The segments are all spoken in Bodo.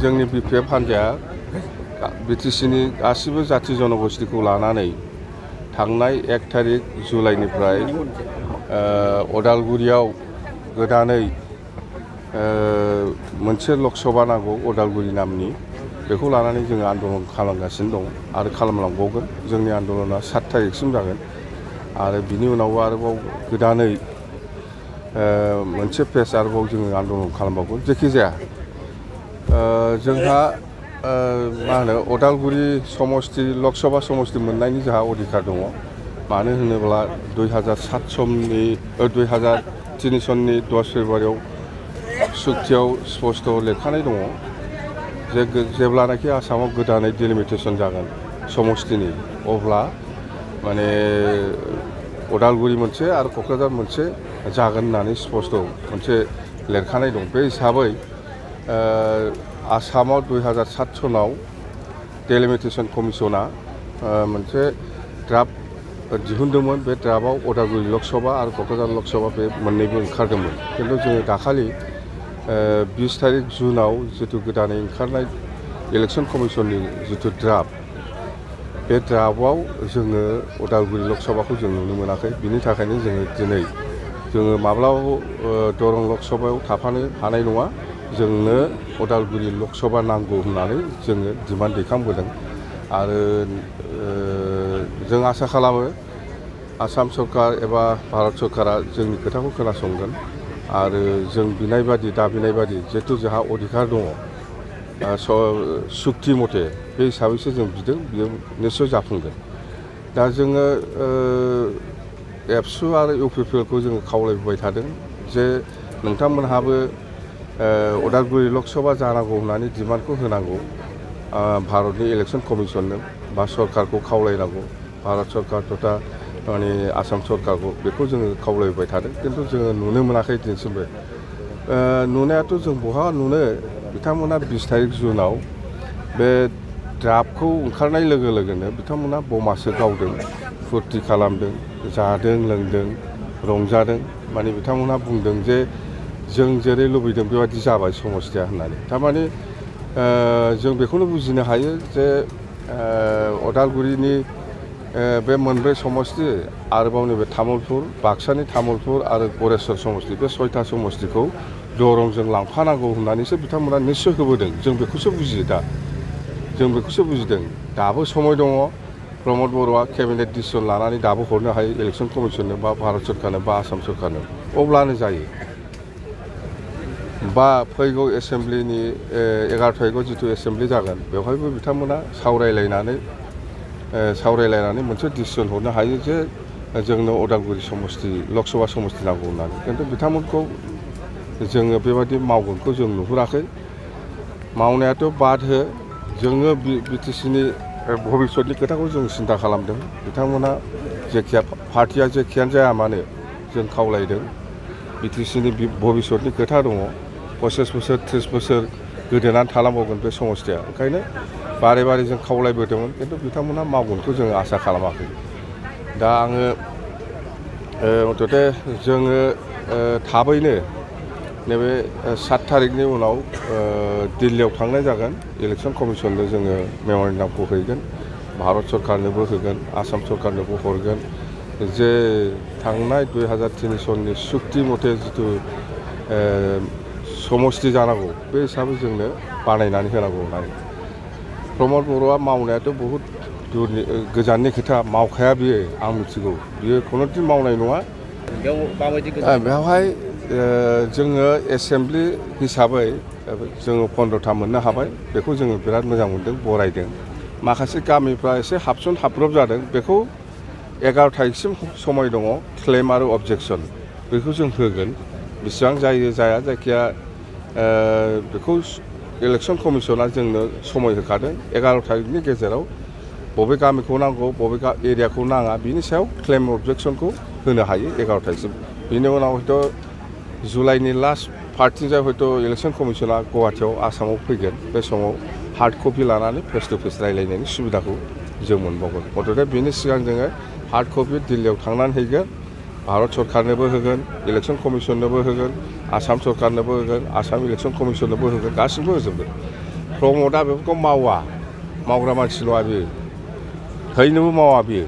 जोंनि BPF हान्जाया BTCनि गासिबो जाथि जनगोष्ठीखौ लानानै थांनाय 1 तारिख जुलाइनिफ्राय अदालगुरियाव गोदानै मोनसे लकसभा नांगौ अदालगुरि नामनि बेखौ लानानै जोङो आन्दलन खालामगासिनो दं आरो खालामलांबावगोन। जोंनि आन्दलना 7 तारिखसिम जागोन आरो बिनि उनाव आरोबाव गोदानै मोनसे फेज आरोबाव जोङो आन्दलन खालामबावगोन। जेखिजाया जोंहा मा होनो अदालगुरि समस्ति लकसभा समस्ति मोननायनि जोंहा अधिकार दङ। मानो होनोब्ला 2003 सननि 10 फेब्रुवारियाव सुक्तियाव स्पष्ट लिरखानाय दङ जे जेब्लानाखि आसामाव गोदानै डिलिमिटेशन जागोन समस्तिनि अब्ला माने अदालगुरि मोनसे आरो क'क्राझार मोनसे जागोन होननानै स्पष्ट मोनसे लिरखानाय दं। बे हिसाबै आसामाव 2007 सनाव डेलिमिटेशन कमिसना मोनसे ड्राफ्ट दिहुनदोंमोन। बे ड्राफ्टआव अदालगुरि लकसभा आरो क'क्राझार लकसभा बे मोननैबो ओंखारदोंमोन। खिन्थु जोङो दाखालि 20 तारिख जुनाव जितु गोदानै ओंखारनाय इलेक्शन कमिसननि जितु ड्राफ्ट बे ड्राफ्टआव जोङो अदालगुरि लकसभाखौ जों नुनो मोनाखै। बिनि थाखायनो जोङो माब्लाबाबो दरं लकसभायाव थाफानो हानाय नङा। जोंनो अदालगुरि लकसभा नांगौ होननानै जोङो डिमान्ड दैखांबोदों आरो जों आसा खालामो आसाम सरकार एबा भारत सरकारा जोंनि खोथाखौ खोनासंगोन आरो जों बिनाय बादि दाबिनाय बादि जिहेतु जोंहा अधिकार दङ सुक्ति मथे बे हिसाबैसो जों बिदों बियो निस्सय जाफुंगोन। दा जोङो एबसु आरो इउपिपिएलखौ जोङो खावलायबोबाय थादों जे नोंथांमोनहाबो अदालगुरि लकसभा जानांगौ होननानै डिमान्डखौ होनांगौ भारतनि इलेक्शन कमिसननो बा सरकारखौ खावलायनांगौ भारत सरकार तथा माने आसाम सरकारखौ बेखौ जोङो खावलायबाय थादों। खिन्थु जोङो नुनो मोनाखै दिनैसिमबो। नुनायाथ' जों बहा नुनो बिथांमोना 20 तारिख जुनाव बे ड्राफ्टखौ ओंखारनाय लोगो लोगोनो बिथांमोना बमासो गावदों फुरथि खालामदों जादों लोंदों रंजादों। माने बिथांमोना बुंदों जे जों जेरै लुबैदों बेबादि जाबाय समस्तिया होननानै। थारमाने जों बेखौनो बुजिनो हायो जे अदालगुरिनि बे मोनब्रै समस्ति आरोबाव नैबे तामुलपुर बाक्सानि तामुलपुर आरो गरेस्वर समस्ति बे 6था समस्तिखौ दरंजों लांफानांगौ होननानैसो बिथांमोना निस्सय होबोदों। जों बेखौसो बुजियो दा जों बेखौसो बुजिदों। दाबो समय दङ प्रमद बर'आ केबिनेट डिसिसन लानानै दाबो हरनो हायो इलेक्शन कमिसननो बा भारत सरकारनो बा आसाम सरकारनो अब्लानो जायो। बा फैगौ एसेम्ब्लिनि 11 तारिखआव जितु एसेम्ब्लि जागोन बेवहायबो बिथांमोना सावरायलायनानै मोनसे डिसिसन हरनो हायो जे जोंनो अदालगुरि समस्ति लकसभा समस्ति नांगौ होननानै। खिन्थु बिथांमोनखौ जोङो बेबादि मावगोनखौ जों नुहुराखै। मावनायाथ' बाद हो जोङो बिटिसिनि भबिष्यतनि खोथाखौ जों सिन्था खालामदों। बिथांमोना जेखिया पार्टिया जेखियानो जाया मानो जों खावलायदों बिटिसिनि भबिष्यतनि खोथा दङ। 25 बोसोर 30 बोसोर गोदोनानै थालांबावगोन बे समस्तिया। ओंखायनो बारे बारे जों खावलायबोदोंमोन खिन्थु बिथांमोना मावगोनखौ जोङो आसा खालामाखै। दा आङो मथथे जोङो थाबैनो नैबे 7 तारिखनि उनाव दिल्लीयाव थांनाय जागोन। इलेक्शन कमिसननो जोङो मेम'रेन्डामखौ हैगोन भारत सरकारनोबो होगोन आसाम सरकारनोबो हरगोन जे थांनाय 2003 सननि सुक्ति मथे जितु समस्ति जानांगौ बे हिसाबै जोंनो बानायनानै होनांगौ होननानै। प्रमद बर'आ मावनायाथ' बहुद गोजाननि खोथा मावखाया बियो आं मिथिगौ बियो खुनुदिन मावनाय नङा। बेवहाय जोङो एसेम्ब्लि हिसाबै जोङो 15था मोननो हाबाय बेखौ जोङो बिराद मोजां मोनदों बरायदों। माखासे गामिफ्रा एसे हाबसन हाब्रब जादों बेखौ 11 तारिखसिम समय दङ क्लेम आरो अबजेक्सन बेखौ जों होगोन। बेसेबां जायो जाया जायखिया बेखौ इलेक्शन कमिसना जोंनो समय होखादों 11 तारिखनि गेजेराव बबे गामिखौ नांगौ बबे एरियाखौ नाङा बिनि सायाव क्लेम अबजेक्सनखौ होनो हायो 11 तारिखसिम। बिनि उनाव हयथ' जुलाइनि लास्ट पार्टनिफ्राय हयथ' इलेक्शन कमिसना गुवाहाटियाव आसामाव फैगोन बे समाव हार्ड कपि लानानै फेस टु फेस रायलायनायनि सुबिदाखौ जों मोनबावगोन गथ'था बेनि सिगां जोङो हार्ड कपि दिल्लीयाव थांनानै हैगोन भारत सरकारनोबो होगोन इलेक्सन कमिसननोबो होगोन आसाम सरकारनोबो होगोन आसाम इलेक्सन कमिसननोबो होगोन गासिबो होजोबगोन प्रमदआ बेफोरखौ मावा मावग्रा मानसि नङा बियो हैनोबो मावा बियो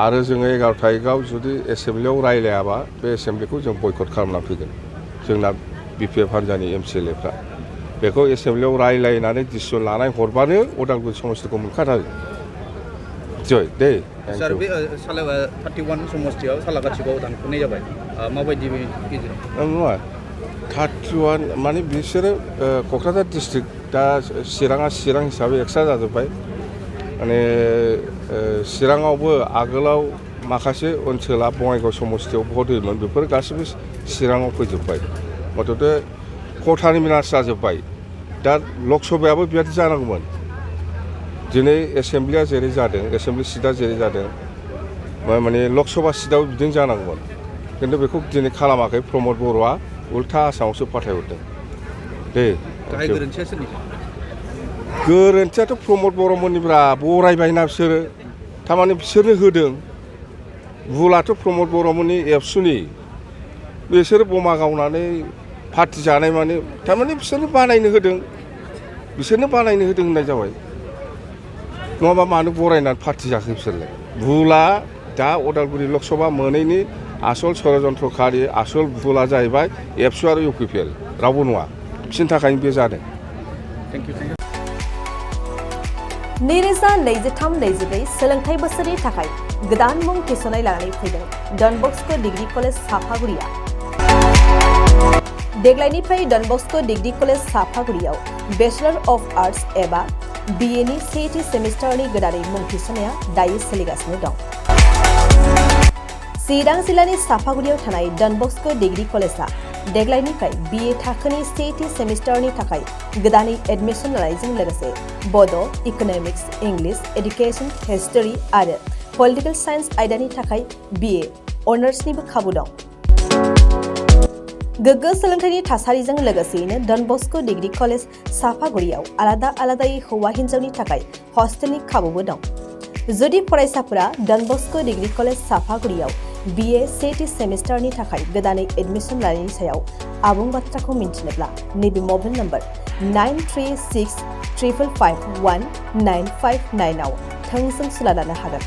आरो जोङो 11 थारिखआव जुदि एसेम्ब्लियाव रायलायाबा बे एसेम्ब्लिखौ जों बयकट खालामना फैगोन जोंना BPF हान्जानि MCLAफ्रा बेखौ एसेम्ब्लियाव रायलायनानै डिसिसन लानाय हरबानो उदालगुरि समस्तिखौ मोनखाथारो जय दे सार बे 31 समस्तियाव सालाकाथिखौ दानख'नाय जाबाय माबायदि गेजेराव नङा 31 माने बिसोरो क'क्राझार डिस्ट्रिक्ट दा चिरां हिसाबै एक्सट्रा जाजोब्बाय माने चिराङावबो आगोलाव माखासे ओनसोला बङाइगाव समस्तियाव भट होयोमोन बेफोर गासिबो चिराङाव फैजोब्बाय मथथे खथानि मिनास जाजोब्बाय दा लकसभायाबो बेबायदि जानांगौमोन दिनै एसेम्ब्लिया जेरै जादों एसेम्ब्लि सिटआ जेरै जादों माने लकसभा सिटआव बिदिनो जानांगौमोन खिन्थु बेखौ दिनै खालामाखै प्रमद बर'आ उल्था आसामावसो फाथायहरदों दे गाहाय गोरोन्थिया सोरनि गोरोन्थियाथ' प्रमद बर'मोननिब्रा बरायबायना बिसोरो थारमाने बिसोरनो होदों भुलाथ' प्रमद बर'मोननि एबसुनि बिसोरो बमा गावनानै पार्टि जानाय माने थारमाने बिसोरनो बानायनो होदों होननाय जाबाय नङाबा मानो बरायनानै पार्टि जाखो बिसोरलाय भुला दा उदालगुरि लकसभा मोनैनि आसल षड़यन्त्रखारि आसल भुला जाहैबाय एबसु आरो UPPL रावबो नङा बिसोरनि थाखायनो बे जादों थेंक इउ 2023-24 सोलोंथाइ बोसोरनि थाखाय गोदान मुं थिसननाय लानानै फैदों डन बस्को डिग्री कलेज साफागुरिया देग्लायनिफ्राय डन बस्को डिग्री कलेज साफागुरियाव बेचलर अफ आर्ट्स एबा BA नि सेथि सेमिस्टारनि गोदानै मुं थिसननाया दायो सोलिगासिनो दं चिरां जिल्लानि साफागुरियाव थानाय डन बस्को डिग्री कलेजआ देग्लायनिफ्राय BA थाखोनि सेथि सेमिस्टारनि थाखाय गोदानै एडमिशन लानायजों लोगोसे बड', इक'नमिक्स, इंलिश, एडुकेशन, हिस्टरी आरो पलिटिकल साइन्स आयदानि थाखाय BA अनार्सनिबो खाबु दं गोग्गो सोलोंथाइनि थासारिजों लोगोसेयैनो डन बस्को डिग्री कलेज साफागुरियाव आलादायै हौवा हिन्जावनि थाखाय हस्टेलनि खाबुबो दं जुदि फरायसाफोरा डन बस्को डिग्री कलेज साफागुरियाव BA सेथि सेमिस्टारनि थाखाय गोदानै एडमिशन लानायनि सायाव आबुं बाथ्राखौ मिन्थिनोब्ला नैबे मबाइल नम्बर 9365551959 आव थोंजों सुला लानो हागोन